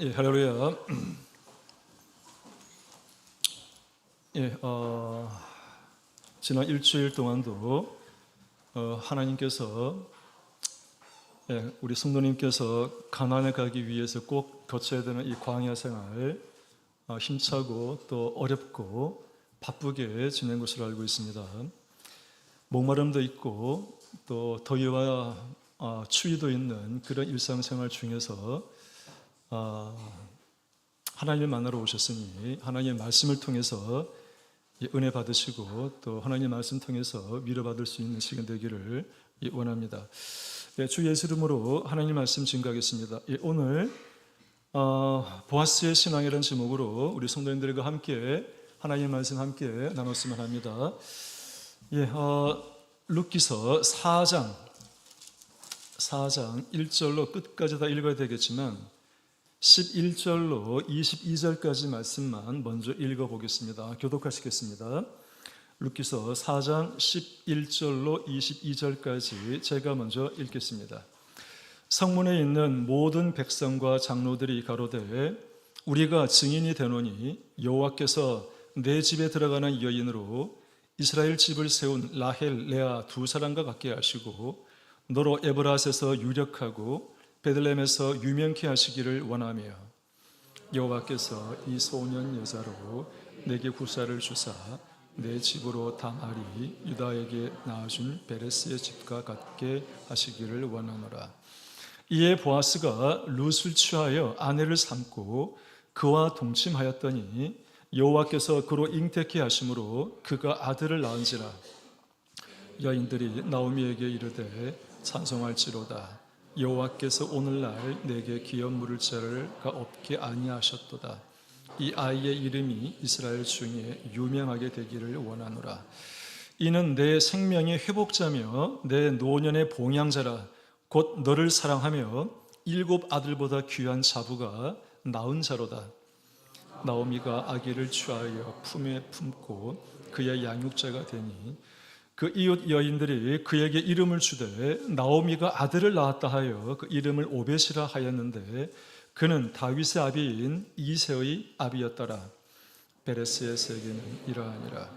할렐루야. 지난 일주일 동안도 하나님께서 우리 성도님께서 가나안에 가기 위해서 꼭 거쳐야 되는 이 광야 생활 힘차고 또 어렵고 바쁘게 지낸 것으로 알고 있습니다. 목마름도 있고 또 더위와 추위도 있는 그런 일상생활 중에서 하나님을 만나러 오셨으니 하나님의 말씀을 통해서 은혜 받으시고 또 하나님의 말씀 통해서 위로받을 수 있는 시간 되기를 원합니다. 주 예수 이름으로 하나님 말씀 증거하겠습니다. 오늘 보아스의 신앙이라는 제목으로 우리 성도님들과 함께 하나님의 말씀 함께 나눴으면 합니다. 룻기서 4장 1절로 끝까지 다 읽어야 되겠지만 11절로 22절까지 말씀만 먼저 읽어보겠습니다. 교독하시겠습니다. 룻기서 4장 11절로 22절까지 제가 먼저 읽겠습니다. 성문에 있는 모든 백성과 장로들이 가로되 우리가 증인이 되노니 여호와께서 내 집에 들어가는 여인으로 이스라엘 집을 세운 라헬, 레아 두 사람과 같게 하시고 너로 에브라스에서 유력하고 베들레헴에서 유명케 하시기를 원하며 여호와께서 이 소년 여자로 내게 구사를 주사 내 집으로 다말이 유다에게 낳아준 베레스의 집과 같게 하시기를 원하노라. 이에 보아스가 룻을 취하여 아내를 삼고 그와 동침하였더니 여호와께서 그로 잉태케 하심으로 그가 아들을 낳은지라. 여인들이 나오미에게 이르되 찬송할지로다. 여호와께서 오늘날 내게 기업 물을 자가 없게 아니하셨도다. 이 아이의 이름이 이스라엘 중에 유명하게 되기를 원하노라. 이는 내 생명의 회복자며 내 노년의 봉양자라. 곧 너를 사랑하며 7 아들보다 귀한 자부가 낳은 자로다. 나오미가 아기를 취하여 품에 품고 그의 양육자가 되니 그 이웃 여인들이 그에게 이름을 주되 나오미가 아들을 낳았다 하여 그 이름을 오벳이라 하였는데 그는 다윗의 아비인 이새의 아비였더라. 베레스의 세계는 이러하니라.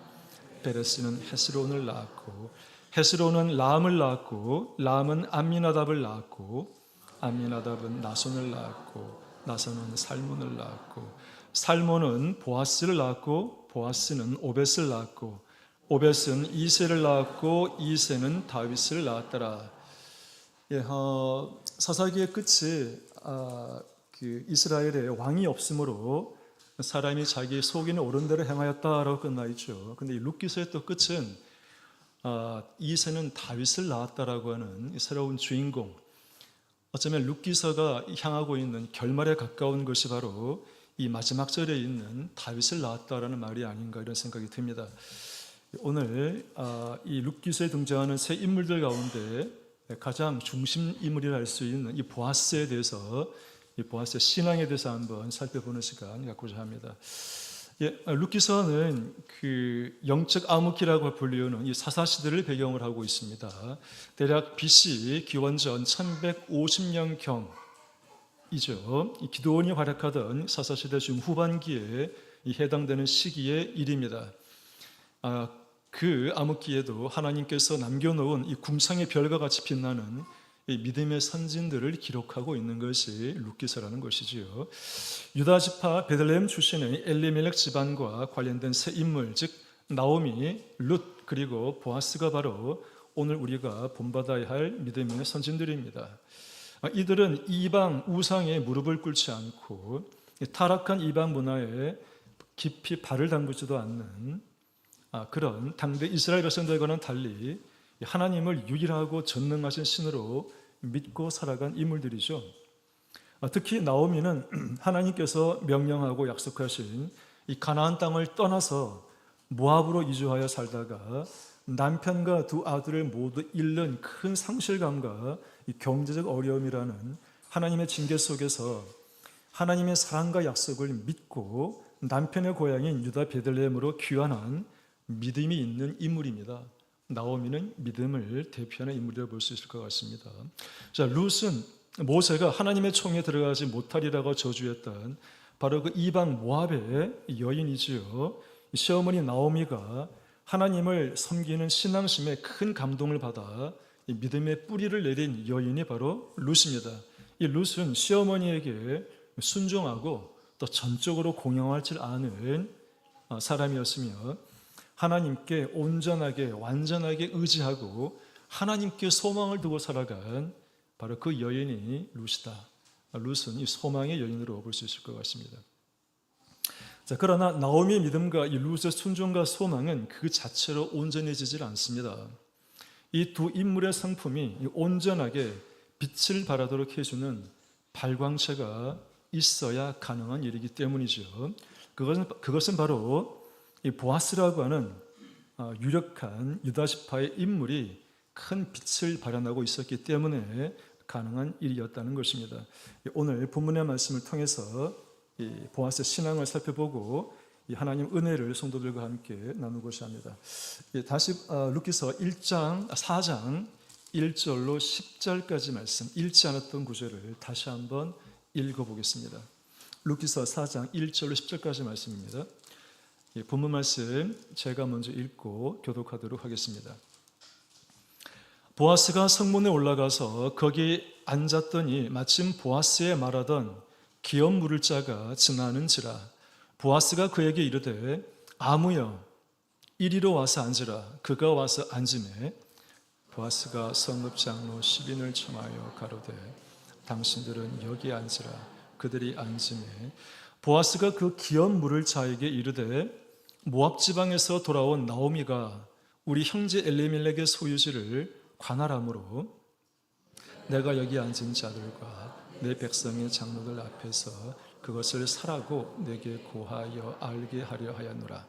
베레스는 헤스론을 낳았고 헤스론은 람을 낳았고 람은 암미나답을 낳았고 암미나답은 나손을 낳았고 나손은 살몬을 낳았고 살몬은 보아스를 낳았고 보아스는 오벳을 낳았고 오벳은 이새를 낳았고 이새는 다윗을 낳았더라. 사사기의 끝이 그 이스라엘에 왕이 없으므로 사람이 자기 속이는 옳은 대로 행하였다라고 끝나 있죠. 근데 이 룻기서의 또 끝은 이새는 다윗을 낳았다라고 하는 새로운 주인공. 어쩌면 룻기서가 향하고 있는 결말에 가까운 것이 바로 이 마지막 절에 있는 다윗을 낳았다라는 말이 아닌가 이런 생각이 듭니다. 오늘 이 룻기서에 등장하는 세 인물들 가운데 가장 중심 인물이라 할 수 있는 이 보아스에 대해서 이 보아스의 신앙에 대해서 한번 살펴보는 시간 갖고자 합니다. 룻기서는 그 영적 암흑기라고 불리우는 이 사사 시대를 배경을 하고 있습니다. 대략 BC 기원전 1150년경이죠. 이 기드온이 활약하던 사사 시대 중후반기에 해당되는 시기의 일입니다. 그 암흑기에도 하나님께서 남겨놓은 이 궁상의 별과 같이 빛나는 이 믿음의 선진들을 기록하고 있는 것이 룻기서라는 것이지요. 유다 지파 베들레헴 출신의 엘리멜렉 집안과 관련된 세 인물, 즉 나오미, 룻 그리고 보아스가 바로 오늘 우리가 본받아야 할 믿음의 선진들입니다. 이들은 이방 우상에 무릎을 꿇지 않고 타락한 이방 문화에 깊이 발을 담그지도 않는 그런 당대 이스라엘 백성들과는 달리 하나님을 유일하고 전능하신 신으로 믿고 살아간 인물들이죠. 특히 나오미는 하나님께서 명령하고 약속하신 이 가나안 땅을 떠나서 모압으로 이주하여 살다가 남편과 두 아들을 모두 잃는 큰 상실감과 이 경제적 어려움이라는 하나님의 징계 속에서 하나님의 사랑과 약속을 믿고 남편의 고향인 유다 베들레헴으로 귀환한 믿음이 있는 인물입니다. 나오미는 믿음을 대표하는 인물이라고 볼 수 있을 것 같습니다. 자, 룻은 모세가 하나님의 총에 들어가지 못하리라고 저주했던 바로 그 이방 모압의 여인이지요. 시어머니 나오미가 하나님을 섬기는 신앙심에 큰 감동을 받아 믿음의 뿌리를 내린 여인이 바로 룻입니다. 이 룻은 시어머니에게 순종하고 또 전적으로 공경할 줄 아는 사람이었으며 하나님께 온전하게 완전하게 의지하고 하나님께 소망을 두고 살아간 바로 그 여인이 룻이다. 룻은 이 소망의 여인으로 볼 수 있을 것 같습니다. 자, 그러나 나오미의 믿음과 이 룻의 순종과 소망은 그 자체로 온전해지질 않습니다. 이 두 인물의 성품이 온전하게 빛을 발하도록 해주는 발광체가 있어야 가능한 일이기 때문이죠. 그것은 바로 이 보아스라고 하는 유력한 유다지파의 인물이 큰 빛을 발현하고 있었기 때문에 가능한 일이었다는 것입니다. 오늘 본문의 말씀을 통해서 이 보아스의 신앙을 살펴보고 이 하나님 은혜를 성도들과 함께 나누고자 합니다. 다시 룻기서 4장 1절로 10절까지 말씀, 읽지 않았던 구절을 다시 한번 읽어보겠습니다. 룻기서 4장 1절로 10절까지 말씀입니다. 본문 말씀 제가 먼저 읽고 교독하도록 하겠습니다. 보아스가 성문에 올라가서 거기 앉았더니 마침 보아스의 말하던 기업 물을 자가 지나는지라. 보아스가 그에게 이르되 아무여 이리로 와서 앉으라. 그가 와서 앉으매 보아스가 성읍장로 10인을 청하여 가로되 당신들은 여기 앉으라. 그들이 앉으매 보아스가 그 기업 물을 자에게 이르되 모압 지방에서 돌아온 나오미가 우리 형제 엘리멜렉의 소유지를 관할함으로 내가 여기 앉은 자들과 내 백성의 장로들 앞에서 그것을 사라고 내게 고하여 알게 하려 하였노라.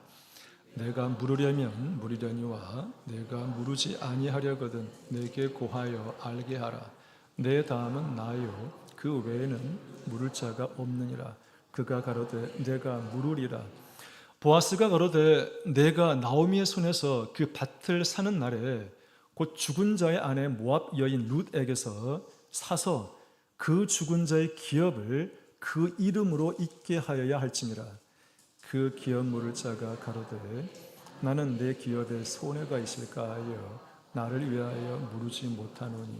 내가 물으려면 물으려니와 내가 물으지 아니하려거든 내게 고하여 알게 하라. 내 다음은 나요 그 외에는 물을 자가 없느니라. 그가 가로되 내가 물으리라. 보아스가 가로되 내가 나오미의 손에서 그 밭을 사는 날에 곧 죽은 자의 아내 모압 여인 룻에게서 사서 그 죽은 자의 기업을 그 이름으로 잊게 하여야 할지니라. 그 기업 물을 자가 가로되 나는 내 기업에 손해가 있을까 하여 나를 위하여 물으지 못하노니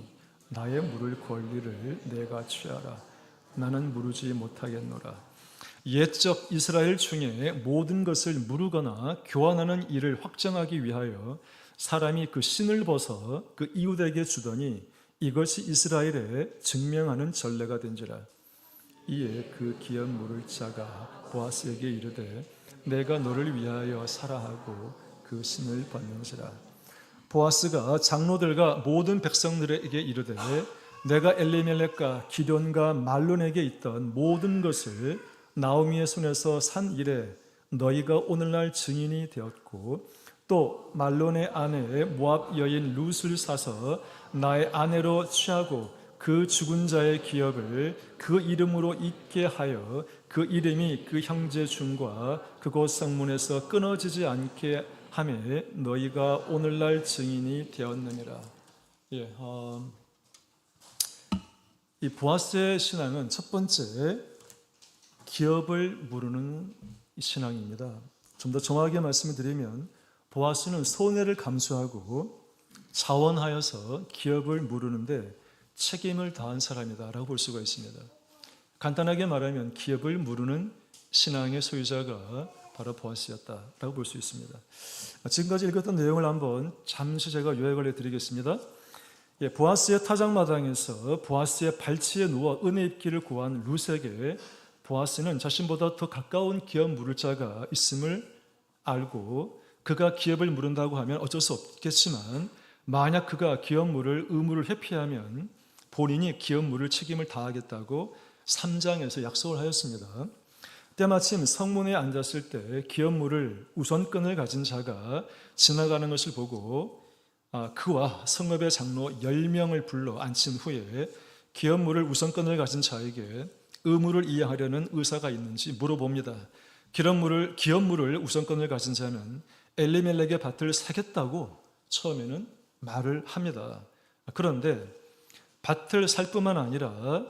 나의 물을 권리를 내가 취하라. 나는 물으지 못하겠노라. 옛적 이스라엘 중에 모든 것을 물으거나 교환하는 일을 확정하기 위하여 사람이 그 신을 벗어 그 이웃에게 주더니 이것이 이스라엘에 증명하는 전례가 된지라. 이에 그 기업 물을 자가 보아스에게 이르되 내가 너를 위하여 사라 하고 그 신을 벗는지라. 보아스가 장로들과 모든 백성들에게 이르되 내가 엘리멜렉과 기럨과 말론에게 있던 모든 것을 나오미의 손에서 산 이래 너희가 오늘날 증인이 되었고 또 말론의 아내 모압 여인 룻을 사서 나의 아내로 취하고 그 죽은 자의 기업을 그 이름으로 잊게 하여 그 이름이 그 형제 중과 그곳 성문에서 끊어지지 않게 하며 너희가 오늘날 증인이 되었느니라. 이 보아스의 신앙은 첫 번째 기업을 물으는 신앙입니다. 좀 더 정확하게 말씀을 드리면 보아스는 손해를 감수하고 자원하여서 기업을 물으는데 책임을 다한 사람이다라고 볼 수가 있습니다. 간단하게 말하면 기업을 물으는 신앙의 소유자가 바로 보아스였다라고 볼 수 있습니다. 지금까지 읽었던 내용을 한번 잠시 제가 요약을 해드리겠습니다. 보아스의 타작마당에서 보아스의 발치에 누워 은혜 입기를 구한 룻에게 보아스는 자신보다 더 가까운 기업 물을 자가 있음을 알고 그가 기업을 물은다고 하면 어쩔 수 없겠지만 만약 그가 기업 물을 의무를 회피하면 본인이 기업 물을 책임을 다하겠다고 3장에서 약속을 하였습니다. 때마침 성문에 앉았을 때 기업 물을 우선권을 가진 자가 지나가는 것을 보고 그와 성읍의 장로 10명을 불러 앉힌 후에 기업 물을 우선권을 가진 자에게 의무를 이행하려는 의사가 있는지 물어봅니다. 기업 물을 우선권을 가진 자는 엘리멜렉의 밭을 사겠다고 처음에는 말을 합니다. 그런데 밭을 살 뿐만 아니라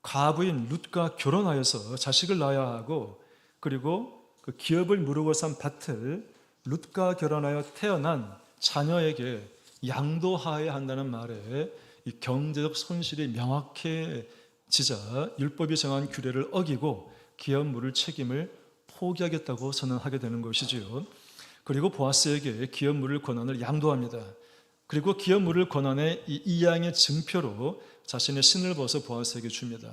과부인 룻과 결혼하여서 자식을 낳아야 하고, 그리고 그 기업을 무르고 산 밭을 룻과 결혼하여 태어난 자녀에게 양도하여야 한다는 말에 이 경제적 손실이 명확해지자 율법이 정한 규례를 어기고 기업 물을 책임을 포기하겠다고 선언하게 되는 것이지요. 그리고 보아스에게 기업 물을 권한을 양도합니다. 그리고 기업 물을 권한의 이 이양의 증표로 자신의 신을 벗어 보아스에게 줍니다.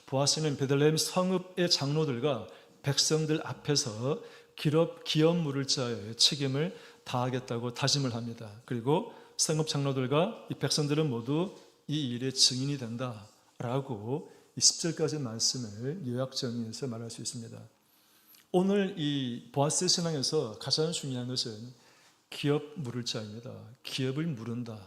보아스는 베들레헴 성읍의 장로들과 백성들 앞에서 기업 물을 자의 책임을 다하겠다고 다짐을 합니다. 그리고 성읍 장로들과 이 백성들은 모두 이 일의 증인이 된다라고 이 10절까지 말씀을 요약 정리해서 말할 수 있습니다. 오늘 이 보아스 신앙에서 가장 중요한 것은 기업 물을 자입니다. 기업을 무른다.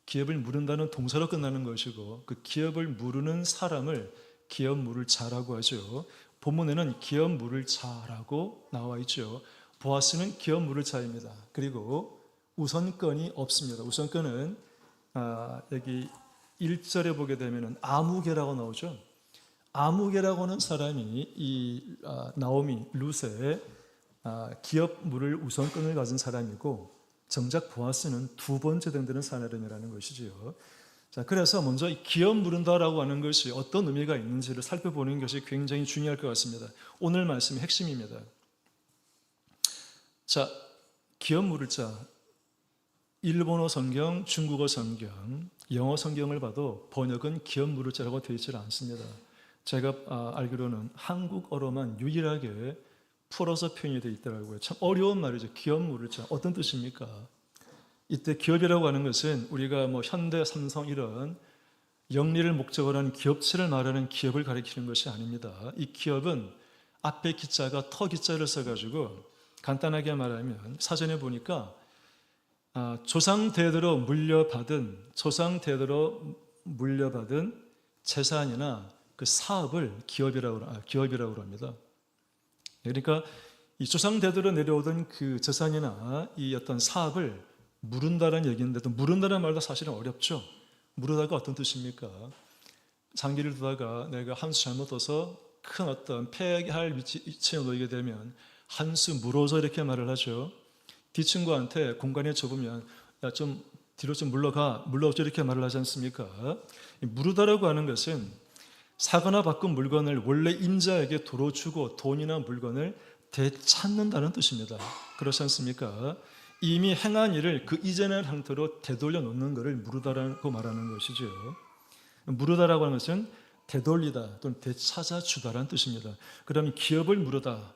기업을 무른다는 동사로 끝나는 것이고, 그 기업을 무르는 사람을 기업 물을 자라고 하죠. 본문에는 기업 물을 자라고 나와 있죠. 보아스는 기업 물을 자입니다. 그리고 우선권이 없습니다. 우선권은 여기 1절에 보게 되면 아무개라고 나오죠. 아무개라고 하는 사람이 이 나오미 룻의 기업 물을 우선권을 가진 사람이고, 정작 보아스는 두 번째 등되는 사람이라는 것이지요. 자, 그래서 먼저 이 기업 무른다라고 하는 것이 어떤 의미가 있는지를 살펴보는 것이 굉장히 중요할 것 같습니다. 오늘 말씀의 핵심입니다. 자, 기업 무를 자, 일본어 성경, 중국어 성경, 영어 성경을 봐도 번역은 기업 무를 자라고 되어 있지 않습니다. 제가 알기로는 한국어로만 유일하게 풀어서 표현이 되어 있더라고요. 참 어려운 말이죠. 기업 무를 자. 어떤 뜻입니까? 이때 기업이라고 하는 것은 우리가 뭐 현대, 삼성 이런 영리를 목적으로 하는 기업체를 말하는 기업을 가리키는 것이 아닙니다. 이 기업은 앞에 기자가 터 기자를 써가지고 간단하게 말하면 사전에 보니까 조상 대대로 물려받은 재산이나 그 사업을 기업이라고 합니다. 그러니까 이 조상 대대로 내려오던 그 재산이나 이 어떤 사업을 무른다는 얘기인데도, 무른다는 말도 사실은 어렵죠. 무르다가 어떤 뜻입니까? 장기를 두다가 내가 한 수 잘못 둬서 큰 어떤 폐할 위치에 놓이게 되면 한 수 무러져 이렇게 말을 하죠. 뒷친구한테 공간이 좁으면 야, 좀 뒤로 좀 물러오죠 이렇게 말을 하지 않습니까? 무르다라고 하는 것은 사거나 바꾼 물건을 원래 임자에게 도로 주고 돈이나 물건을 되찾는다는 뜻입니다. 그렇지 않습니까? 이미 행한 일을 그 이전의 형태로 되돌려 놓는 것을 무르다라고 말하는 것이죠. 무르다라고 하는 것은 되돌리다 또는 되찾아 주다라는 뜻입니다. 그러면 기업을 무르다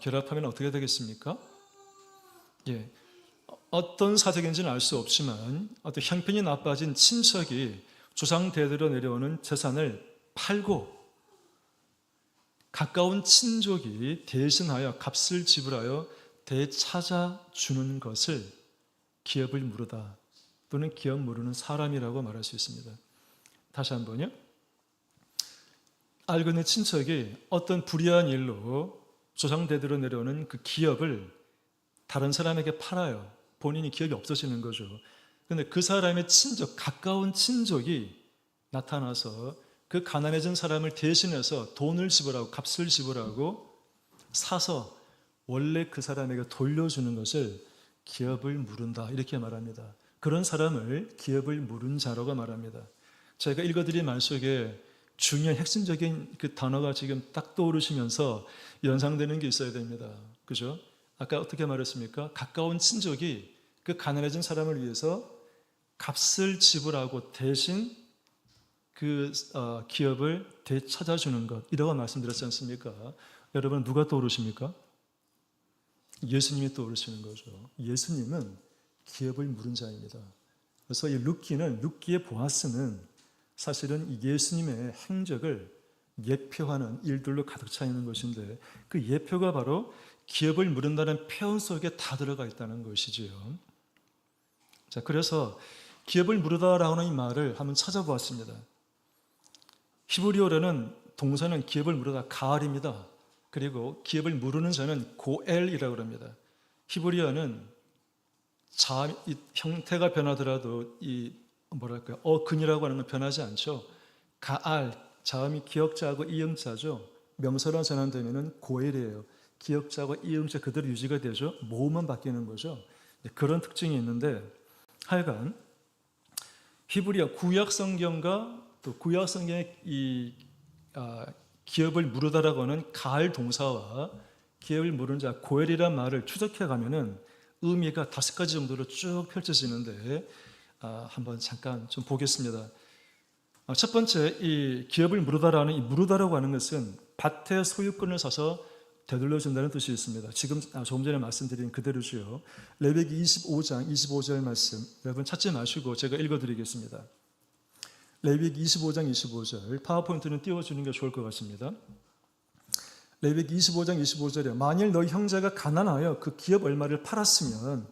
결합하면 어떻게 되겠습니까? 예, 어떤 사정인지는 알 수 없지만 어떤 형편이 나빠진 친척이 조상 대대로 내려오는 재산을 팔고 가까운 친족이 대신하여 값을 지불하여 되찾아주는 것을 기업을 무르다 또는 기업 무르는 사람이라고 말할 수 있습니다. 다시 한번요. 알고 있는 친척이 어떤 불의한 일로 조상 대대로 내려오는 그 기업을 다른 사람에게 팔아요. 본인이 기업이 없어지는 거죠. 그런데 그 사람의 가까운 친족이 나타나서 그 가난해진 사람을 대신해서 돈을 지불하고 값을 지불하고 사서 원래 그 사람에게 돌려주는 것을 기업을 무른다 이렇게 말합니다. 그런 사람을 기업을 무른 자라고 말합니다. 제가 읽어드린 말 속에 중요한 핵심적인 그 단어가 지금 딱 떠오르시면서 연상되는 게 있어야 됩니다. 그죠? 아까 어떻게 말했습니까? 가까운 친족이 그 가난해진 사람을 위해서 값을 지불하고 대신 그 기업을 되찾아주는 것 이라고 말씀드렸지 않습니까? 여러분 누가 떠오르십니까? 예수님이 떠오르시는 거죠. 예수님은 기업을 무른 자입니다. 그래서 이 룻기의 보아스는 사실은 예수님의 행적을 예표하는 일들로 가득 차 있는 것인데, 그 예표가 바로 기업을 무른다는 표현 속에 다 들어가 있다는 것이지요. 자, 그래서 기업을 무르다라고 하는 이 말을 한번 찾아보았습니다. 히브리어로는 동사는 기업을 무르다 가알입니다. 그리고 기업을 무르는 자는 고엘이라고 합니다. 히브리어는 형태가 변하더라도 이 뭐랄까요? 어근이라고 하는 건 변하지 않죠. 가알, 자음이 기역자하고 이응자죠. 명사로 전환되면은 고엘이에요. 기역자하고 이응자 그대로 유지가 되죠. 모음만 바뀌는 거죠. 그런 특징이 있는데 하여간 히브리어 구약 성경과 또 구약 성경의 이 기업을 무르다라고 하는 가알 동사와 기업을 무르는 자 고엘이란 말을 추적해 가면은 의미가 5가지 정도로 쭉 펼쳐지는데 한번 잠깐 좀 보겠습니다. 첫 번째, 이 기업을 무르다라는 이 무르다라고 하는 것은 밭의 소유권을 사서 되돌려 준다는 뜻이 있습니다. 지금 조금 전에 말씀드린 그대로죠. 레위기 25장 25절 말씀 여러분 찾지 마시고 제가 읽어드리겠습니다. 레위기 25장 25절 파워포인트는 띄워주는 게 좋을 것 같습니다. 레위기 25장 25절에 만일 너희 형제가 가난하여 그 기업 얼마를 팔았으면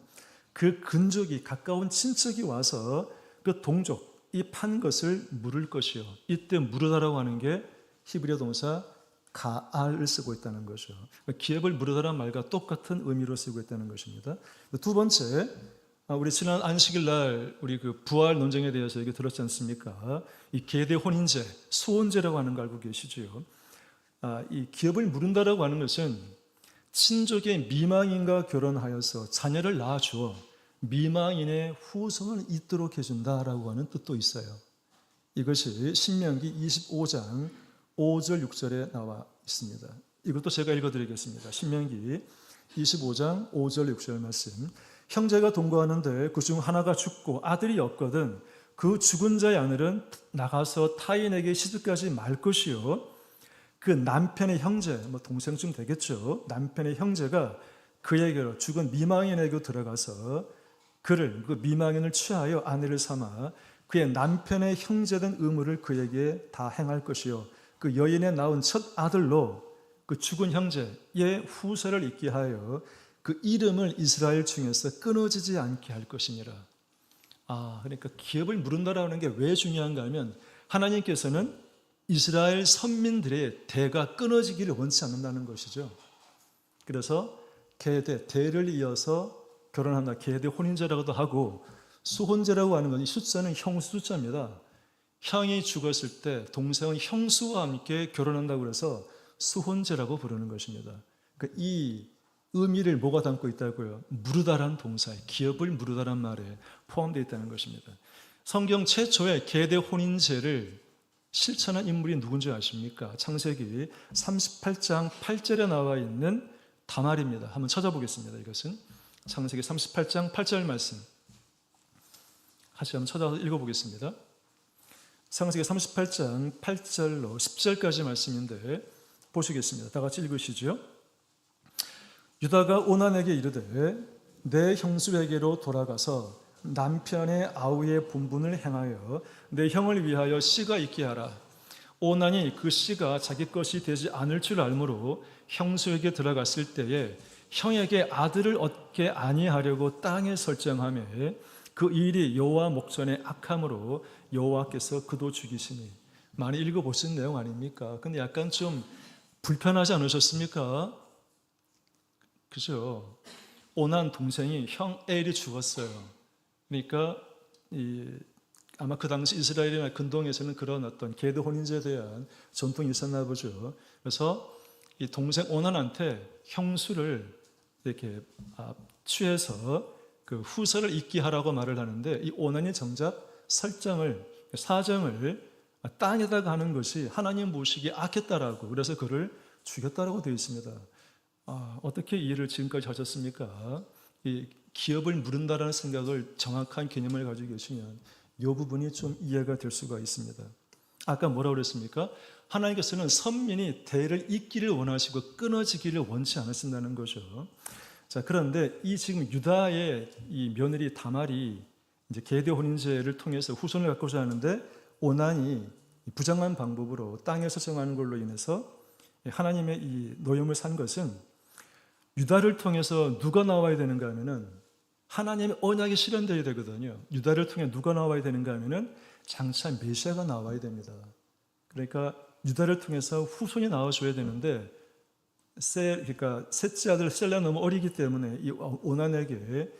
그 근족이 가까운 친척이 와서 그 동족 이 판 것을 물을 것이요. 이때 무르다라고 하는 게 히브리어 동사 가알을 쓰고 있다는 거죠. 기업을 무르다라는 말과 똑같은 의미로 쓰고 있다는 것입니다. 두 번째, 우리 지난 안식일 날 우리 그 부활 논쟁에 대해서 얘기 들었지 않습니까? 이 계대 혼인제, 소혼제라고 하는 거 알고 계시지요? 이 기업을 무른다라고 하는 것은 친족의 미망인과 결혼하여서 자녀를 낳아주어 미망인의 후손을 잇도록 해준다라고 하는 뜻도 있어요. 이것이 신명기 25장 5절 6절에 나와 있습니다. 이것도 제가 읽어드리겠습니다. 신명기 25장 5절 6절 말씀. 형제가 동거하는데 그중 하나가 죽고 아들이 없거든 그 죽은 자의 아들은 나가서 타인에게 시집가지 말 것이요. 그 남편의 형제, 동생쯤 되겠죠. 남편의 형제가 그에게로 죽은 미망인에게 들어가서 그를 그 미망인을 취하여 아내를 삼아 그의 남편의 형제된 의무를 그에게 다 행할 것이요. 그 여인의 낳은 첫 아들로 그 죽은 형제의 후세를 잇게 하여 그 이름을 이스라엘 중에서 끊어지지 않게 할 것이니라. 그러니까 기업을 무른다라는 게 왜 중요한가 하면 하나님께서는 이스라엘 선민들의 대가 끊어지기를 원치 않는다는 것이죠. 그래서 대를 이어서 결혼한다. 계대 혼인제라고도 하고 수혼제라고 하는 건 이 숫자는 형수 숫자입니다. 형이 죽었을 때 동생은 형수와 함께 결혼한다고 해서 수혼제라고 부르는 것입니다. 그러니까 이 의미를 뭐가 담고 있다고요? 무르다란 동사에 기업을 무르다란 말에 포함되어 있다는 것입니다. 성경 최초의 계대 혼인제를 실천한 인물이 누군지 아십니까? 창세기 38장 8절에 나와 있는 다말입니다. 한번 찾아보겠습니다. 이것은 창세기 38장 8절 말씀 같이 한번 찾아서 읽어보겠습니다. 창세기 38장 8절로 10절까지 말씀인데 보시겠습니다. 다 같이 읽으시죠. 유다가 오난에게 이르되 내 형수에게로 돌아가서 남편의 아우의 본분을 행하여 내 형을 위하여 씨가 있게 하라. 오난이 그 씨가 자기 것이 되지 않을 줄 알므로 형수에게 들어갔을 때에 형에게 아들을 얻게 아니하려고 땅에 설정하매 그 일이 여호와 목전에 악함으로 여호와께서 그도 죽이시니. 많이 읽어보신 내용 아닙니까? 근데 약간 좀 불편하지 않으셨습니까? 그죠? 오난 동생이 형 엘이 죽었어요. 그러니까 아마 그 당시 이스라엘이나 근동에서는 그런 어떤 계드 혼인제에 대한 전통이 있었나 보죠. 그래서 이 동생 오난한테 형수를 이렇게 취해서 그 후서를 잇게 하라고 말을 하는데 이 오난이 정작 사정을 땅에다가 하는 것이 하나님 보시기에 악했다라고 그래서 그를 죽였다라고 되어 있습니다. 어떻게 이해를 지금까지 하셨습니까? 이 기업을 무른다라는 생각을 정확한 개념을 가지고 계시면 이 부분이 좀 이해가 될 수가 있습니다. 아까 뭐라고 그랬습니까? 하나님께서는 선민이 대를 잇기를 원하시고 끊어지기를 원치 않으신다는 거죠. 자, 그런데 이 지금 유다의 이 며느리 다말이 이제 계대 혼인제를 통해서 후손을 갖고자 하는데 오난이 부정한 방법으로 땅에서 정하는 걸로 인해서 하나님의 이 노염을 산 것은 유다를 통해서 누가 나와야 되는가 하면은 하나님의 언약이 실현되어야 되거든요. 유다를 통해 누가 나와야 되는가 하면은 장차 메시아가 나와야 됩니다. 그러니까 유다를 통해서 후손이 나와줘야 되는데 그러니까 셋째 아들 셀라 너무 어리기 때문에 이 오난에게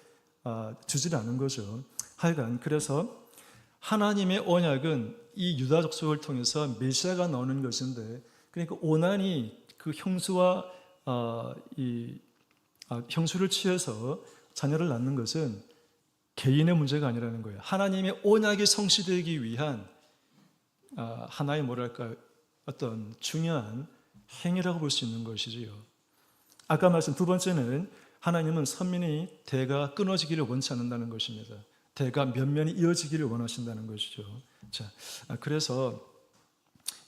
주질 않은 거죠. 하여간 그래서 하나님의 언약은 이 유다 족속을 통해서 메시아가 나오는 것인데, 그러니까 오난이 그 형수를 취해서 자녀를 낳는 것은 개인의 문제가 아니라는 거예요. 하나님의 언약이 성취되기 위한 하나의 어떤 중요한 행위라고 볼 수 있는 것이지요. 아까 말씀 두 번째는 하나님은 선민이 대가 끊어지기를 원치 않는다는 것입니다. 대가 면면이 이어지기를 원하신다는 것이죠. 자, 그래서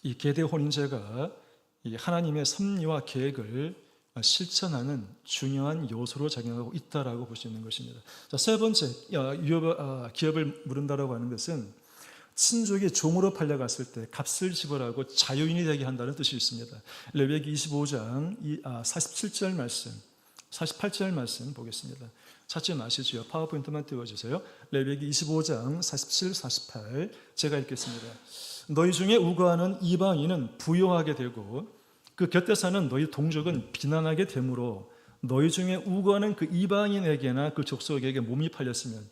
이 계대 혼인제가 이 하나님의 섭리와 계획을 실천하는 중요한 요소로 작용하고 있다라고 볼 수 있는 것입니다. 자, 세 번째, 기업을 물은다라고 하는 것은 친족이 종으로 팔려갔을 때 값을 지불하고 자유인이 되게 한다는 뜻이 있습니다. 레위기 25장 47절 말씀, 48절 말씀 보겠습니다. 찾지 마시지요. 파워포인트만 띄워주세요. 레위기 25장 47, 48 제가 읽겠습니다. 너희 중에 우거하는 이방인은 부요하게 되고 그 곁에 사는 너희 동족은 비난하게 되므로 너희 중에 우거하는 그 이방인에게나 그 족속에게 몸이 팔렸으면,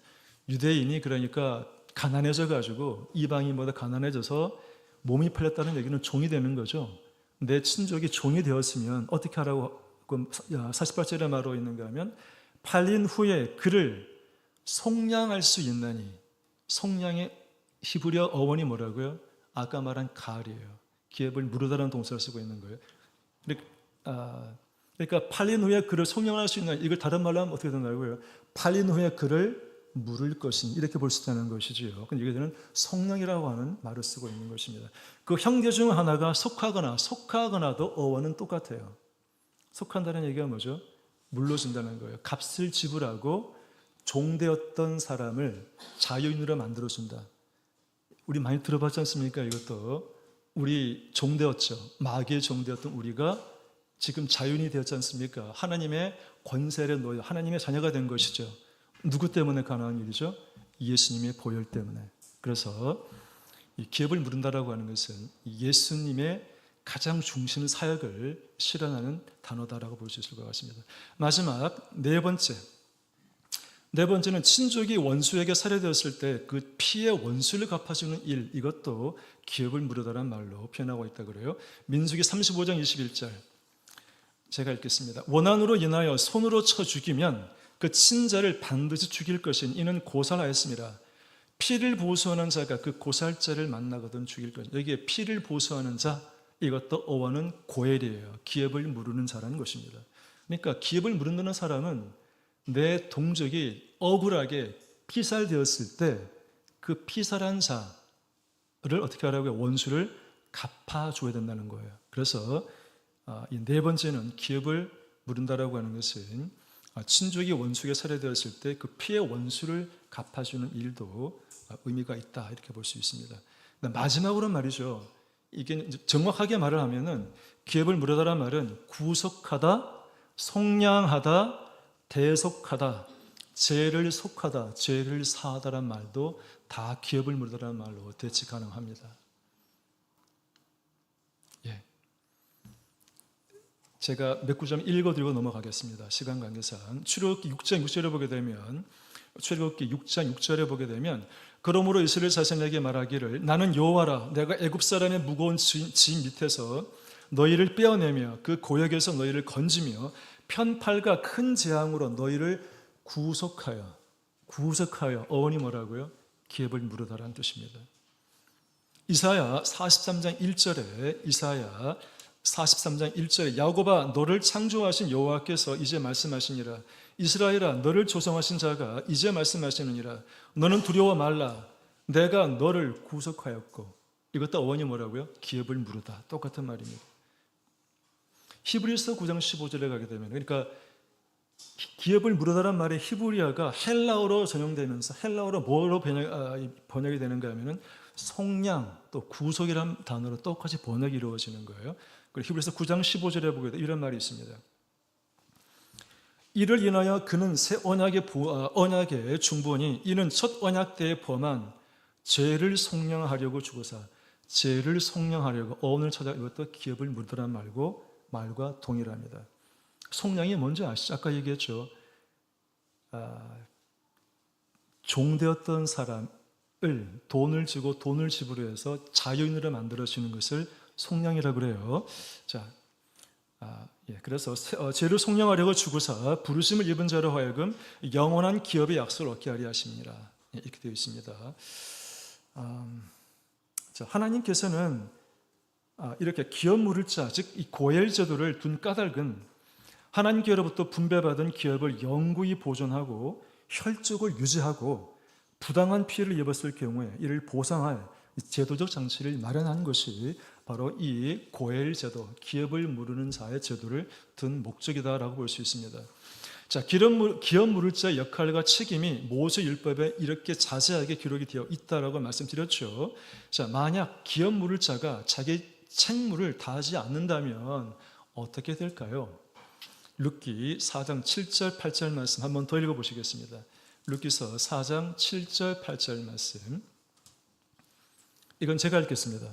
유대인이 그러니까 가난해져 가지고 이방인보다 가난해져서 몸이 팔렸다는 얘기는 종이 되는 거죠. 내 친족이 종이 되었으면 어떻게 하라고 48절에 말하고 있는가 하면, 팔린 후에 그를 속량할 수 있나니. 속량의 히브리어 어원이 뭐라고요? 아까 말한 가을이에요. 기업을 무르다라는 동사를 쓰고 있는 거예요. 그러니까 팔린 후에 그를 속량할 수 있나, 이걸 다른 말로 하면 어떻게 된다고요? 팔린 후에 그를 물을 것이니, 이렇게 볼 수 있다는 것이지요. 근데 여기서는 속량이라고 하는 말을 쓰고 있는 것입니다. 그 형제 중 하나가 속하거나도 어원은 똑같아요. 속한다는 얘기가 뭐죠? 물러준다는 거예요. 값을 지불하고 종되었던 사람을 자유인으로 만들어준다. 우리 많이 들어봤지 않습니까? 이것도 우리 종되었죠. 마귀의 종되었던 우리가 지금 자유인이 되었지 않습니까? 하나님의 권세를 놓여 하나님의 자녀가 된 것이죠. 누구 때문에 가능한 일이죠? 예수님의 보혈 때문에. 그래서 이 기업을 물은다라고 하는 것은 예수님의 가장 중심 사역을 실현하는 단어다라고 볼 수 있을 것 같습니다. 마지막 네 번째는 친족이 원수에게 살해되었을 때 그 피의 원수를 갚아주는 일, 이것도 기업을 물으다라는 말로 표현하고 있다 그래요. 민수기 35장 21절 제가 읽겠습니다. 원한으로 인하여 손으로 쳐 죽이면 그 친자를 반드시 죽일 것인 이는 고살하였습니다. 피를 보수하는 자가 그 고살자를 만나거든 죽일 것인. 여기에 피를 보수하는 자, 이것도 어원은 고엘이에요. 기업을 물으는 자라는 것입니다. 그러니까 기업을 물은다는 사람은 내 동족이 억울하게 피살되었을 때 그 피살한 자를 어떻게 하라고요? 원수를 갚아줘야 된다는 거예요. 그래서 이 네 번째는 기업을 물은다라고 하는 것은 친족이 원수에게 살해되었을 때 그 피의 원수를 갚아주는 일도 의미가 있다, 이렇게 볼 수 있습니다. 마지막으로 말이죠. 이게 정확하게 말을 하면은 기업을 물으다라는 말은 구속하다, 속량하다, 대속하다, 죄를 속하다, 죄를 사하다라는 말도 다 기업을 물으다라는 말로 대치 가능합니다. 예. 제가 몇 구절 읽어드리고 넘어가겠습니다. 시간 관계상. 출애굽기 6장 6절에 보게 되면, 출애굽기 6장 6절에 보게 되면, 그러므로 이스라엘 자손에게 말하기를 나는 여호와라. 내가 애굽 사람의 무거운 짐 밑에서 너희를 빼어내며 그 고역에서 너희를 건지며 편팔과 큰 재앙으로 너희를 구속하여 어원이 뭐라고요? 기업을 물으다라는 뜻입니다. 이사야 43장 1절에 야곱아 너를 창조하신 여호와께서 이제 말씀하시니라. 이스라엘아 너를 조성하신 자가 이제 말씀하시느니라. 너는 두려워 말라. 내가 너를 구속하였고. 이것도 어원이 뭐라고요? 기업을 물으다. 똑같은 말입니다. 히브리서 9장 15절에 가게 되면, 그러니까 기업을 물으다란 말의 히브리어가 헬라어로 전용되면서 헬라어로 뭐로 번역이 되는가 하면은 속량 또 구속이라는 단어로 똑같이 번역이 이루어지는 거예요. 그리고 히브리서 9장 15절에 보게 되면 이런 말이 있습니다. 이를 인하여 그는 새 언약의 중보니 이는 첫 언약 때에 범한 죄를 속량하려고 죽으사. 죄를 속량하려고 어원을 찾아, 이것도 기업을 물으다란 말과 동일합니다. 속량이 뭔지 아시죠? 아까 얘기했죠. 종되었던 사람을 돈을 주고 돈을 지불해서 자유인으로 만들어주는 것을 속량이라고 그래요. 자, 그래서 죄를 속량하려고 주고사 부르심을 입은 자로 하여금 영원한 기업의 약속을 얻게 하려 하십니다. 이렇게 되어 있습니다. 자, 하나님께서는 이렇게 기업 물을 자, 즉 이 고엘 제도를 둔 까닭은 하나님께로부터 분배받은 기업을 영구히 보존하고 혈족을 유지하고 부당한 피해를 입었을 경우에 이를 보상할 제도적 장치를 마련한 것이 바로 이 고엘 제도, 기업을 무르는 자의 제도를 둔 목적이다라고 볼 수 있습니다. 자, 기업 물을 자의 역할과 책임이 모세 율법에 이렇게 자세하게 기록이 되어 있다라고 말씀드렸죠. 자, 만약 기업 물을 자가 자기 책무를 다하지 않는다면 어떻게 될까요? 룻기 4장 7절 8절 말씀 한번 더 읽어보시겠습니다. 룻기서 4장 7절 8절 말씀, 이건 제가 읽겠습니다.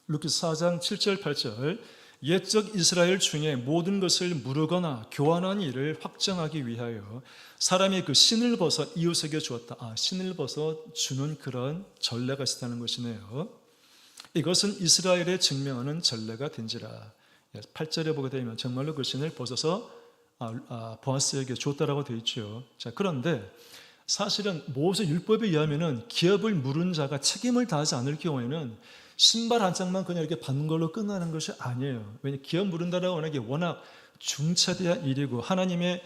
룻기서 4장 7절 8절, 옛적 이스라엘 중에 모든 것을 무르거나 교환한 일을 확정하기 위하여 사람이 그 신을 벗어 이웃에게 주었다. 신을 벗어 주는 그런 전례가 있었다는 것이네요. 이것은 이스라엘에 증명하는 전례가 된지라. 8절에 보게 되면 정말로 그 신을 벗어서 보아스에게 줬다라고 되어 있죠. 자, 그런데 사실은 모세 율법에 의하면은 기업을 물은 자가 책임을 다하지 않을 경우에는 신발 한 짝만 그냥 이렇게 받는 걸로 끝나는 것이 아니에요. 왜냐하면 기업 물은다라고 하는 게 워낙 중차대한 일이고 하나님의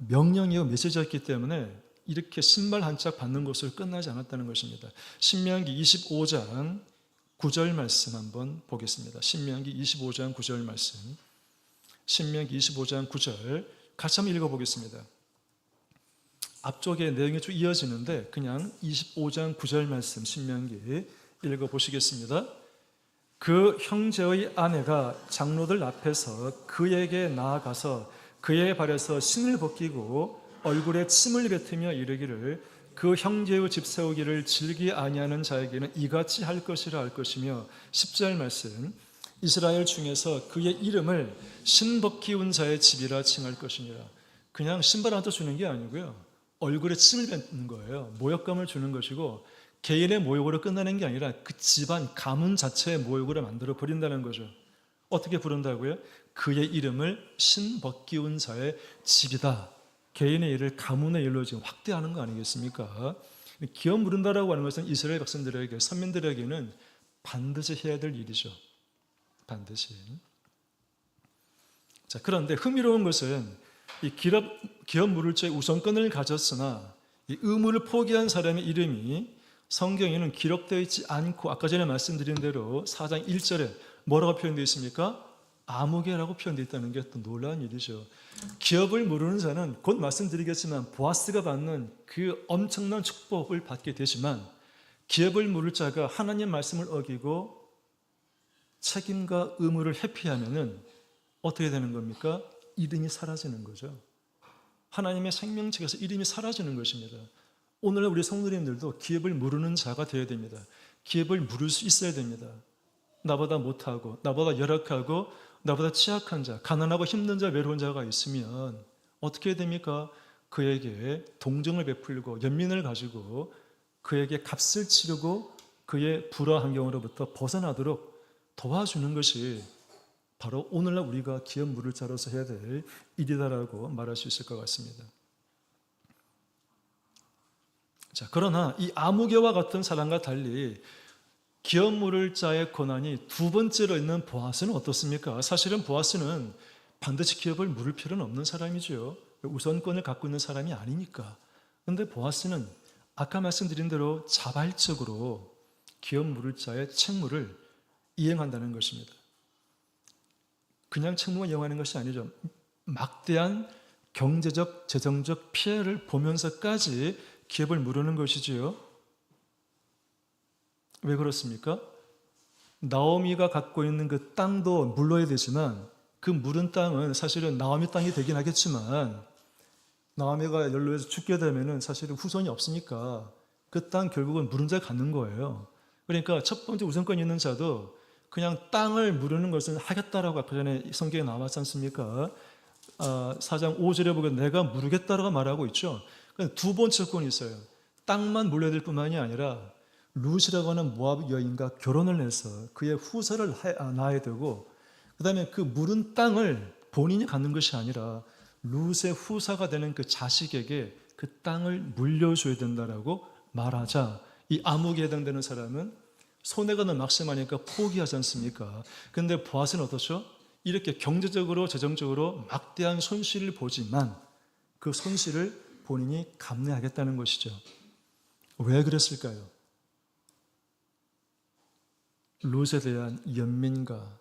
명령이고 메시지였기 때문에 이렇게 신발 한 짝 받는 것으로 끝나지 않았다는 것입니다. 신명기 25장 9절 말씀 한번 보겠습니다. 신명기 25장 9절 말씀, 신명기 25장 9절 같이 한번 읽어보겠습니다. 앞쪽에 내용이 좀 이어지는데 그냥 25장 9절 말씀 신명기 읽어보시겠습니다. 그 형제의 아내가 장로들 앞에서 그에게 나아가서 그의 발에서 신을 벗기고 얼굴에 침을 뱉으며 이르기를 그 형제의 집 세우기를 즐기 아니하는 자에게는 이같이 할 것이라 할 것이며 10절 말씀, 이스라엘 중에서 그의 이름을 신 벗기운 자의 집이라 칭할 것이니라. 그냥 신발 한 짝 주는 게 아니고요, 얼굴에 침을 뱉는 거예요. 모욕감을 주는 것이고 개인의 모욕으로 끝나는 게 아니라 그 집안 가문 자체의 모욕으로 만들어 버린다는 거죠. 어떻게 부른다고요? 그의 이름을 신 벗기운 자의 집이다. 개인의 일을 가문의 일로 지금 확대하는 거 아니겠습니까? 기업 물은다라고 하는 것은 이스라엘 백성들에게, 선민들에게는 반드시 해야 될 일이죠. 반드시. 자, 그런데 흥미로운 것은 이 기업 물을 자의 우선권을 가졌으나 이 의무를 포기한 사람의 이름이 성경에는 기록되어 있지 않고 아까 전에 말씀드린 대로 4장 1절에 뭐라고 표현되어 있습니까? 아무개라고 표현되어 있다는 게 또 놀라운 일이죠. 기업을 모르는 자는 곧 말씀드리겠지만 보아스가 받는 그 엄청난 축복을 받게 되지만 기업을 모를 자가 하나님 말씀을 어기고 책임과 의무를 회피하면은 어떻게 되는 겁니까? 이름이 사라지는 거죠. 하나님의 생명책에서 이름이 사라지는 것입니다. 오늘날 우리 성도님들도 기업을 모르는 자가 되어야 됩니다. 기업을 물을 수 있어야 됩니다. 나보다 못하고 나보다 열악하고 나보다 취약한 자, 가난하고 힘든 자, 외로운 자가 있으면 어떻게 해야 됩니까? 그에게 동정을 베풀고 연민을 가지고 그에게 값을 치르고 그의 불화 환경으로부터 벗어나도록 도와주는 것이 바로 오늘날 우리가 기업 물을 자로서 해야 될 일이다라고 말할 수 있을 것 같습니다. 자, 그러나 이 아무개와 같은 사람과 달리 기업 물을 자의 권한이 두 번째로 있는 보아스는 어떻습니까? 사실은 보아스는 반드시 기업을 물을 필요는 없는 사람이죠. 우선권을 갖고 있는 사람이 아니니까. 그런데 보아스는 아까 말씀드린 대로 자발적으로 기업 물을 자의 책무를 이행한다는 것입니다. 그냥 책무만 이행하는 것이 아니죠. 막대한 경제적, 재정적 피해를 보면서까지 기업을 무르는 것이지요. 왜 그렇습니까? 나오미가 갖고 있는 그 땅도 물러야 되지만 그 물은 땅은 사실은 나오미 땅이 되긴 하겠지만 나오미가 연로해서 죽게 되면은 사실은 후손이 없으니까 그 땅 결국은 무른 자가 갖는 거예요. 그러니까 첫 번째 우선권 있는 자도 그냥 땅을 무르는 것은 하겠다라고 아까 전에 성경에 나왔지 않습니까? 4장 5절에 보면 내가 무르겠다라고 말하고 있죠. 두 번째 권이 있어요. 땅만 물려야 될 뿐만이 아니라 룻이라고 하는 모압 여인과 결혼을 해서 그의 후사를 낳아야 되고, 그 다음에 그 물은 땅을 본인이 갖는 것이 아니라 룻의 후사가 되는 그 자식에게 그 땅을 물려줘야 된다라고 말하자, 이 아묵에 해당되는 사람은 손해가 너무 막심하니까 포기하지 않습니까? 그런데 보아스는 어떻죠? 이렇게 경제적으로 재정적으로 막대한 손실을 보지만 그 손실을 본인이 감내하겠다는 것이죠. 왜 그랬을까요? 룻에 대한 연민과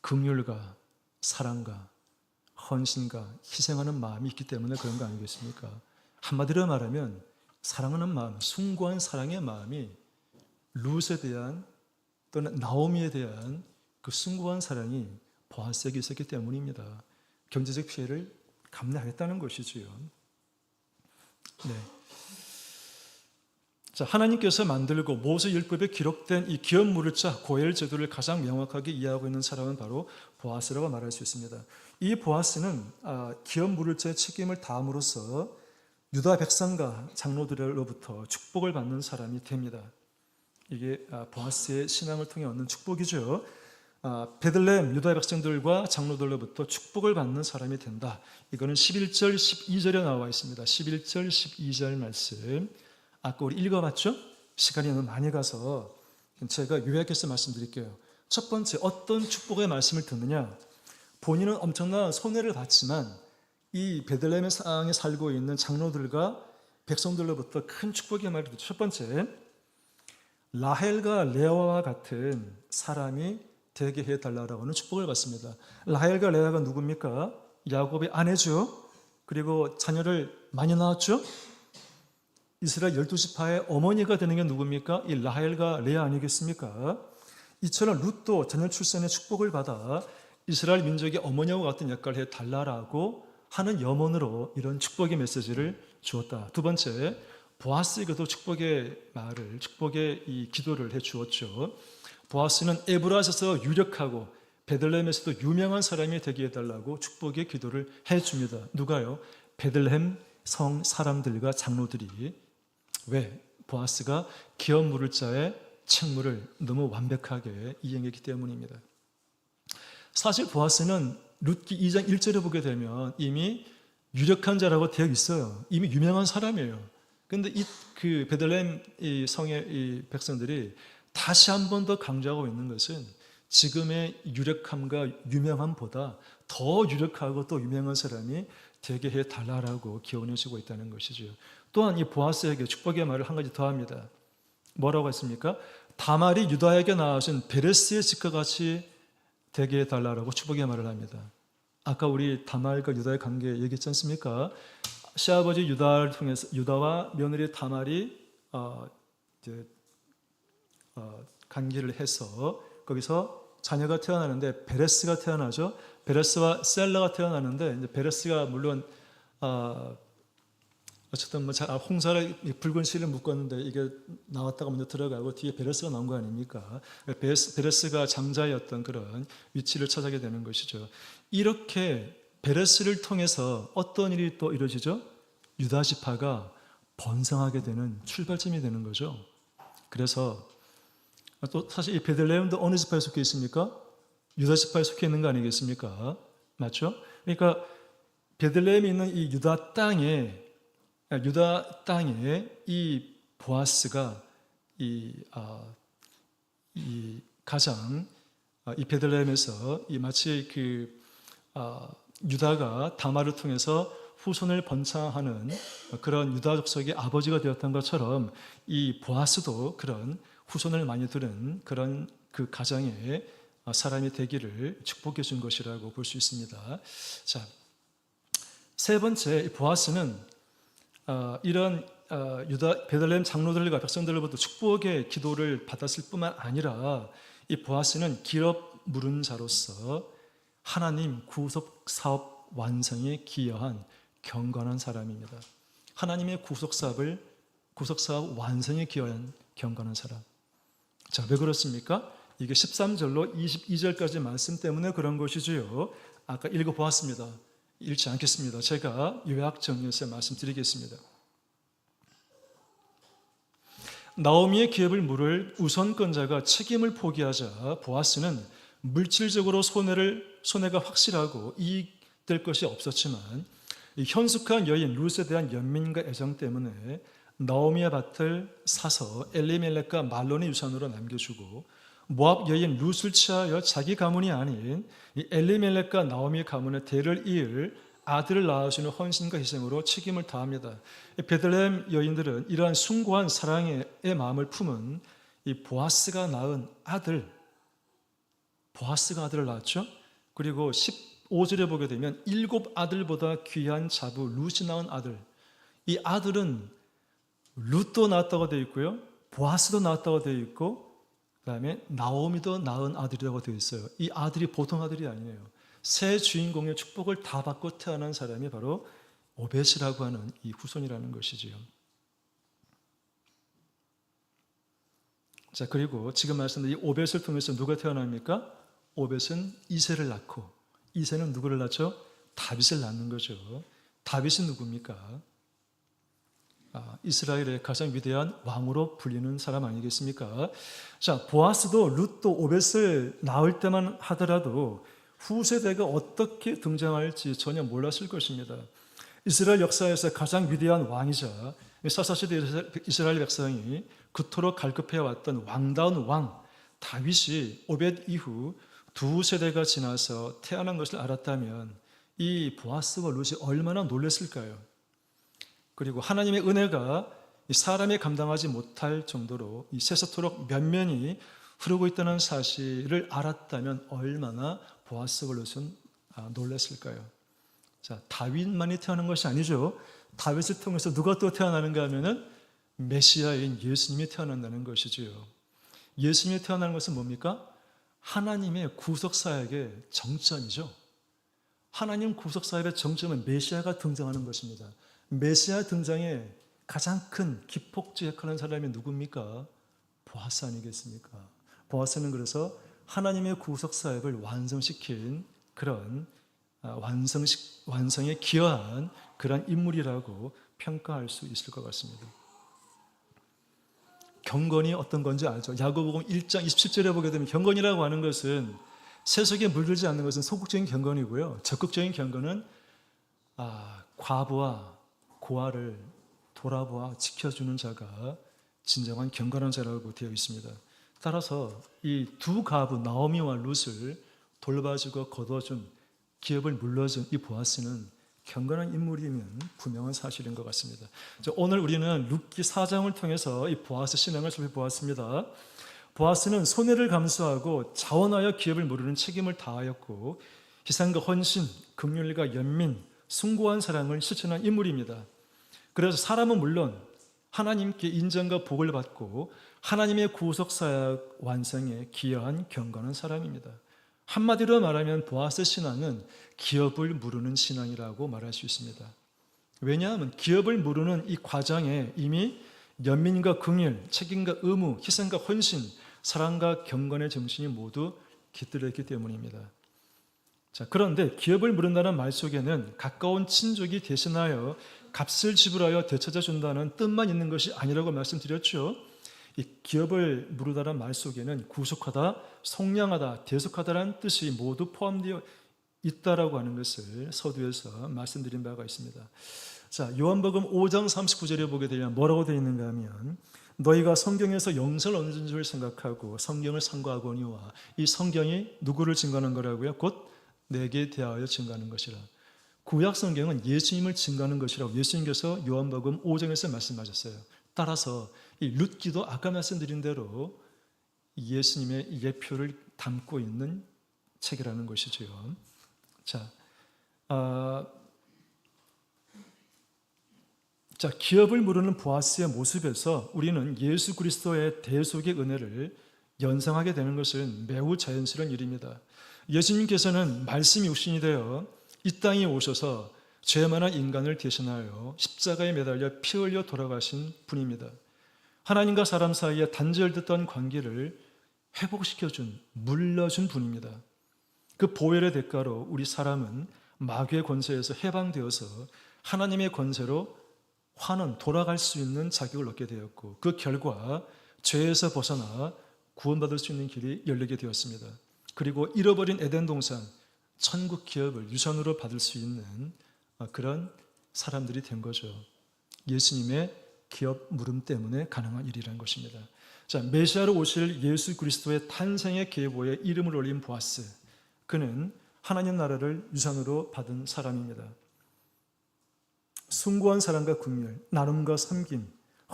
긍휼과 사랑과 헌신과 희생하는 마음이 있기 때문에 그런 거 아니겠습니까? 한마디로 말하면 사랑하는 마음, 숭고한 사랑의 마음이 룻에 대한 또는 나오미에 대한 그 숭고한 사랑이 보아스에게 있었기 때문입니다. 경제적 피해를 감내하겠다는 것이지요. 네. 자, 하나님께서 만들고 모세율법에 기록된 이 기업 물을자 고엘 제도를 가장 명확하게 이해하고 있는 사람은 바로 보아스라고 말할 수 있습니다. 이 보아스는 기업 물을자의 책임을 다함으로써 유다 백성과 장로들로부터 축복을 받는 사람이 됩니다. 이게 보아스의 신앙을 통해 얻는 축복이죠. 베들레헴 유다 백성들과 장로들로부터 축복을 받는 사람이 된다. 이거는 11절, 12절에 나와 있습니다. 11절, 12절 말씀. 아까 우리 읽어봤죠? 시간이 너무 많이 가서 제가 요약해서 말씀드릴게요. 첫 번째, 어떤 축복의 말씀을 듣느냐? 본인은 엄청난 손해를 봤지만 이 베들레헴의 땅에 살고 있는 장로들과 백성들로부터 큰 축복의 말을 듣죠. 첫 번째, 라헬과 레아와 같은 사람이 되게 해달라고 하는 축복을 받습니다. 라헬과 레아가 누굽니까? 야곱의 아내죠. 그리고 자녀를 많이 낳았죠. 이스라엘 12지파의 어머니가 되는 게 누굽니까? 이 라헬과 레아 아니겠습니까? 이처럼 룻도 자녀 출산의 축복을 받아 이스라엘 민족의 어머니와 같은 역할을 해달라고 하는 염원으로 이런 축복의 메시지를 주었다. 두 번째, 보아스에게도 축복의 말을, 축복의 이 기도를 해 주었죠. 보아스는 에브라스에서 유력하고 베들레헴에서도 유명한 사람이 되게 해달라고 축복의 기도를 해 줍니다. 누가요? 베들레헴 성 사람들과 장로들이. 왜? 보아스가 기업 물을 자의 책무를 너무 완벽하게 이행했기 때문입니다. 사실 보아스는 룻기 2장 1절에 보게 되면 이미 유력한 자라고 되어 있어요. 이미 유명한 사람이에요. 그런데 그 베들레헴 이 성의 이 백성들이 다시 한 번 더 강조하고 있는 것은 지금의 유력함과 유명함보다 더 유력하고 또 유명한 사람이 되게 해달라고 기원해 주고 있다는 것이죠. 또한 이 보아스에게 축복의 말을 한 가지 더 합니다. 뭐라고 했습니까? 다말이 유다에게 낳으신 베레스의 집과 같이 되게 해달라고 축복의 말을 합니다. 아까 우리 다말과 유다의 관계 얘기했지 않습니까? 시아버지 유다를 통해서 유다와 며느리 다말이 관계를 해서 거기서 자녀가 태어나는데 베레스가 태어나죠. 베레스와 셀라가 태어나는데 이제 베레스가 물론 어쨌든 뭐 홍사를 붉은 실을 묶었는데 이게 나왔다가 먼저 들어가고 뒤에 베레스가 나온 거 아닙니까? 베레스가 장자였던 그런 위치를 차지하게 되는 것이죠. 이렇게 베레스를 통해서 어떤 일이 또 이루어지죠? 유다 지파가 번성하게 되는 출발점이 되는 거죠. 그래서 또 사실 이 베들레헴도 어느 지파에 속해 있습니까? 유다 지파에 속해 있는 거 아니겠습니까? 맞죠? 그러니까 베들레헴에 있는 이 유다 땅에 이 보아스가 이 가장 이 베들레헴에서 이 마치 유다가 다말을 통해서 후손을 번창하는 그런 유다 족속의 아버지가 되었던 것처럼 이 보아스도 그런 후손을 많이 두는 그런 그 가정의 사람이 되기를 축복해 준 것이라고 볼 수 있습니다. 자, 세 번째, 보아스는 이런 유다 베들레헴 장로들과 백성들로부터 축복의 기도를 받았을 뿐만 아니라 이 보아스는 기업 물은 자로서 하나님 구속 사업 완성에 기여한 경건한 사람입니다. 하나님의 구속 사업 완성에 기여한 경건한 사람. 자, 왜 그렇습니까? 이게 13절로 22절까지 말씀 때문에 그런 것이지요. 아까 읽어보았습니다. 읽지 않겠습니다. 제가 요약 정리해서 말씀드리겠습니다. 나오미의 기업을 물을 우선권자가 책임을 포기하자 보아스는 물질적으로 손해가 확실하고 이익될 것이 없었지만 이 현숙한 여인 룻에 대한 연민과 애정 때문에 나오미의 밭을 사서 엘리멜렉과 말론의 유산으로 남겨주고 모압 여인 룻을 취하여 자기 가문이 아닌 이 엘리멜렉과 나오미의 가문의 대를 이을 아들을 낳아주는 헌신과 희생으로 책임을 다합니다. 베들레헴 여인들은 이러한 숭고한 사랑의 마음을 품은 이 보아스가 낳은 아들, 보아스가 아들을 낳았죠. 그리고 15절에 보게 되면 7 아들보다 귀한 자부 룻이 낳은 아들, 이 아들은 룻도 낳았다고 되어 있고요, 보아스도 낳았다고 되어 있고, 그 다음에 나오미도 낳은 아들이라고 되어 있어요. 이 아들이 보통 아들이 아니에요. 새 주인공의 축복을 다 받고 태어난 사람이 바로 오벳이라고 하는 이 후손이라는 것이지요. 자, 그리고 지금 말씀드린 이 오벳을 통해서 누가 태어납니까? 오벳은 이새를 낳고, 이새는 누구를 낳죠? 다윗을 낳는 거죠. 다윗은 누굽니까? 이스라엘의 가장 위대한 왕으로 불리는 사람 아니겠습니까? 자, 보아스도 룻도 오벳을 낳을 때만 하더라도 후세대가 어떻게 등장할지 전혀 몰랐을 것입니다. 이스라엘 역사에서 가장 위대한 왕이자 사사시대 이스라엘 백성이 그토록 갈급해왔던 왕다운 왕 다윗이 오벳 이후 2세대가 지나서 태어난 것을 알았다면 이 보아스와 룻이 얼마나 놀랐을까요? 그리고 하나님의 은혜가 사람이 감당하지 못할 정도로 이 세세토록 면면이 흐르고 있다는 사실을 알았다면 얼마나 보아스와 룻은 놀랐을까요? 자, 다윗만이 태어난 것이 아니죠. 다윗을 통해서 누가 또 태어나는가 하면은 메시아인 예수님이 태어난다는 것이지요. 예수님이 태어나는 것은 뭡니까? 하나님의 구속사역의 정점이죠. 하나님 구속사역의 정점은 메시아가 등장하는 것입니다. 메시아 등장에 가장 큰 기폭제 역할을 하는 사람이 누굽니까? 보아스 아니겠습니까? 보아스는 그래서 하나님의 구속사역을 완성시킨 그런 완성에 기여한 그런 인물이라고 평가할 수 있을 것 같습니다. 경건이 어떤 건지 알죠? 야고보서 1장 27절에 보게 되면 경건이라고 하는 것은 세속에 물들지 않는 것은 소극적인 경건이고요. 적극적인 경건은 과부와 고아를 돌아보아 지켜주는 자가 진정한 경건한 자라고 되어 있습니다. 따라서 이 두 가부 나오미와 룻을 돌봐주고 거둬준 기업을 물러준 이 보아스는 경건한 인물이면 분명한 사실인 것 같습니다. 오늘 우리는 룻기 4장을 통해서 이 보아스 신앙을 살펴보았습니다. 보아스는 손해를 감수하고 자원하여 기업을 물으는 책임을 다하였고 희생과 헌신, 긍휼과 연민, 숭고한 사랑을 실천한 인물입니다. 그래서 사람은 물론 하나님께 인정과 복을 받고 하나님의 구속사역 완성에 기여한 경건한 사람입니다. 한마디로 말하면 보아스 신앙은 기업을 물으는 신앙이라고 말할 수 있습니다. 왜냐하면 기업을 물으는 이 과정에 이미 연민과 긍휼, 책임과 의무, 희생과 헌신, 사랑과 경건의 정신이 모두 깃들어 있기 때문입니다. 자, 그런데 기업을 물은다는 말 속에는 가까운 친족이 대신하여 값을 지불하여 되찾아 준다는 뜻만 있는 것이 아니라고 말씀드렸죠. 이 기업을 물으다는 말 속에는 구속하다, 속량하다, 대속하다라는 뜻이 모두 포함되어 있다라고 하는 것을 서두에서 말씀드린 바가 있습니다. 자, 요한복음 5장 39절에 보게 되면 뭐라고 되어 있는가 하면 너희가 성경에서 영생을 얻는 줄 생각하고 성경을 상고하거니와 이 성경이 누구를 증거하는 거라고요? 곧 내게 대하여 증거하는 것이라. 구약 성경은 예수님을 증거하는 것이라고 예수님께서 요한복음 5장에서 말씀하셨어요. 따라서 이 룻기도 아까 말씀드린 대로 예수님의 예표를 담고 있는 책이라는 것이죠. 자, 기업을 물으는 보아스의 모습에서 우리는 예수 그리스도의 대속의 은혜를 연상하게 되는 것은 매우 자연스러운 일입니다. 예수님께서는 말씀이 육신이 되어 이 땅에 오셔서 죄 많은 인간을 대신하여 십자가에 매달려 피 흘려 돌아가신 분입니다. 하나님과 사람 사이에 단절됐던 관계를 회복시켜준, 물러준 분입니다. 그 보혈의 대가로 우리 사람은 마귀의 권세에서 해방되어서 하나님의 권세로 환원, 돌아갈 수 있는 자격을 얻게 되었고 그 결과 죄에서 벗어나 구원받을 수 있는 길이 열리게 되었습니다. 그리고 잃어버린 에덴 동산, 천국 기업을 유산으로 받을 수 있는 그런 사람들이 된 거죠. 예수님의 기업 물음 때문에 가능한 일이라는 것입니다. 자, 메시아로 오실 예수 그리스도의 탄생의 계보에 이름을 올린 보아스, 그는 하나님 나라를 유산으로 받은 사람입니다. 숭고한 사랑과 긍휼, 나눔과 섬김,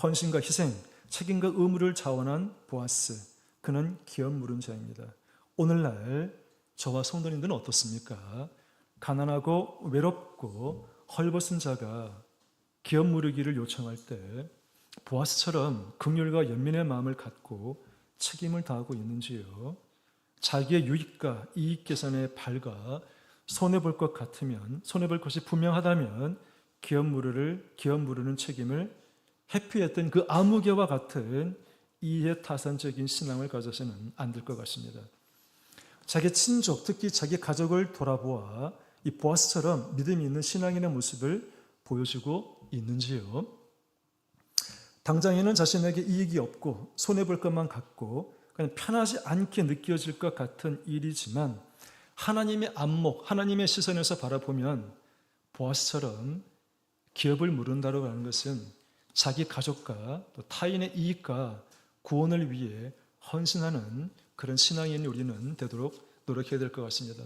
헌신과 희생, 책임과 의무를 자원한 보아스, 그는 기업 물은 자입니다. 오늘날 저와 성도님들은 어떻습니까? 가난하고 외롭고 헐벗은 자가 기업 물으기를 요청할 때 보아스처럼 긍휼과 연민의 마음을 갖고 책임을 다하고 있는지요? 자기의 유익과 이익 계산에 밝아 손해볼 것 같으면, 손해볼 것이 분명하다면 기업 물으는 책임을 회피했던 그 아무개와 같은 이해타산적인 신앙을 가져서는 안 될 것 같습니다. 자기 친족, 특히 자기 가족을 돌아보아 이 보아스처럼 믿음이 있는 신앙인의 모습을 보여주고 있는지요? 당장에는 자신에게 이익이 없고 손해볼 것만 같고 그냥 편하지 않게 느껴질 것 같은 일이지만 하나님의 안목, 하나님의 시선에서 바라보면 보아스처럼 기업을 물은다고 하는 것은 자기 가족과 또 타인의 이익과 구원을 위해 헌신하는 그런 신앙인이 우리는 되도록 노력해야 될 것 같습니다.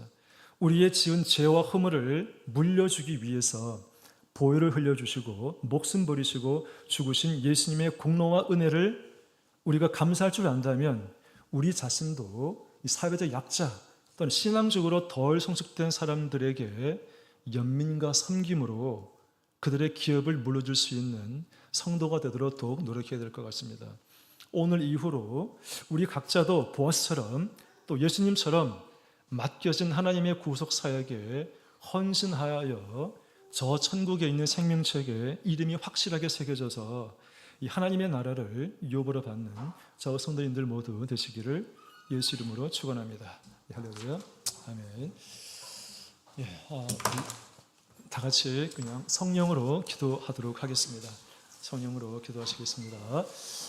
우리의 지은 죄와 허물을 물려주기 위해서 보혈을 흘려주시고 목숨 버리시고 죽으신 예수님의 공로와 은혜를 우리가 감사할 줄 안다면 우리 자신도 이 사회적 약자 또는 신앙적으로 덜 성숙된 사람들에게 연민과 섬김으로 그들의 기업을 물려줄 수 있는 성도가 되도록 더욱 노력해야 될 것 같습니다. 오늘 이후로 우리 각자도 보아스처럼 또 예수님처럼 맡겨진 하나님의 구속 사역에 헌신하여 저 천국에 있는 생명책에 이름이 확실하게 새겨져서 이 하나님의 나라를 유업으로 받는 저 성도님들 모두 되시기를 예수 이름으로 축원합니다. 할렐루야, 아멘. 다 같이 그냥 성령으로 기도하도록 하겠습니다. 성령으로 기도하시겠습니다.